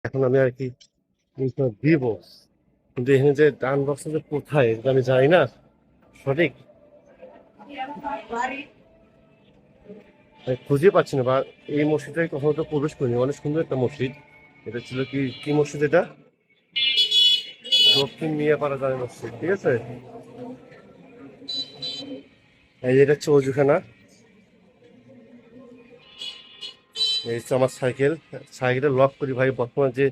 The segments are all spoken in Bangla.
এখন আমি আর কি জিনিসটা দিব, কিন্তু এখানে যে ডান বক্সটা যে কোথায় এটা আমি জানি না সঠিক, আমি খুঁজে পাচ্ছি না। বা এই মসজিদে কখনো তো প্রবেশ করিনি, অনেক সুন্দর একটা মসজিদ। এটা ছিল কি কি মসজিদ এটা? দক্ষিণ মিয়াপাড়া জামে মসজিদ, ঠিক আছে। এই যে এটা হচ্ছে অজুখানা, এই হচ্ছে আমার সাইকেল। সাইকেলটা লক করি ভাই, বর্তমান যে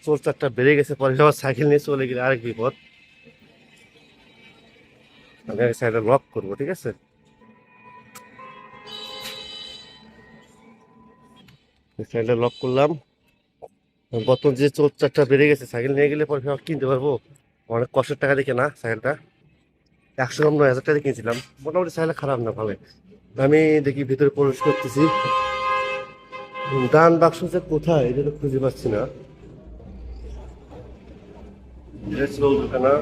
চোর চারটা বেড়ে গেছে, পরে আবার সাইকেল নিয়ে চলে গেলে আরেক বিপদ। আমি আগে সাইকেলটা লক করবো, ঠিক আছে। সাইকেলটা লক করলাম। বর্তমান যে চোর চারটা বেড়ে গেছে, সাইকেল নিয়ে গেলে পরে আবার কিনতে পারবো? অনেক কষ্টের টাকা দেখে না সাইকেলটা, 100 কম 9,000 টাকা দিয়ে কিনছিলাম। মোটামুটি সাইকেল খারাপ না, ভালো। আমি দেখি ভিতরে প্রবেশ করতেছি। ডান বাক্স যে কোথায় এটা তো খুঁজে পাচ্ছি না। এটা ছিল ওখানে।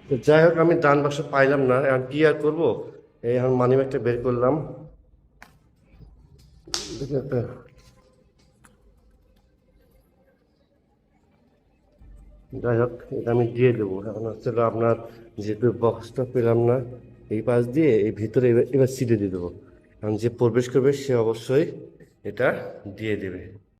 তো যাই হোক, আমি ডান বাক্স পাইলাম না, এখন কি আর করবো। এই এখন মানি ব্যাগটা বের করলাম, দেখি একটা। যাই হোক, এটা আমি দিয়ে দেবো। এখন হচ্ছে হলো আপনার, যেহেতু বক্সটা পেলাম না, এই পাশ দিয়ে এই ভিতরে এবার এবার সিটে দিয়ে দেবো। এখন যে প্রবেশ করবে সে অবশ্যই এটা দিয়ে দেবে।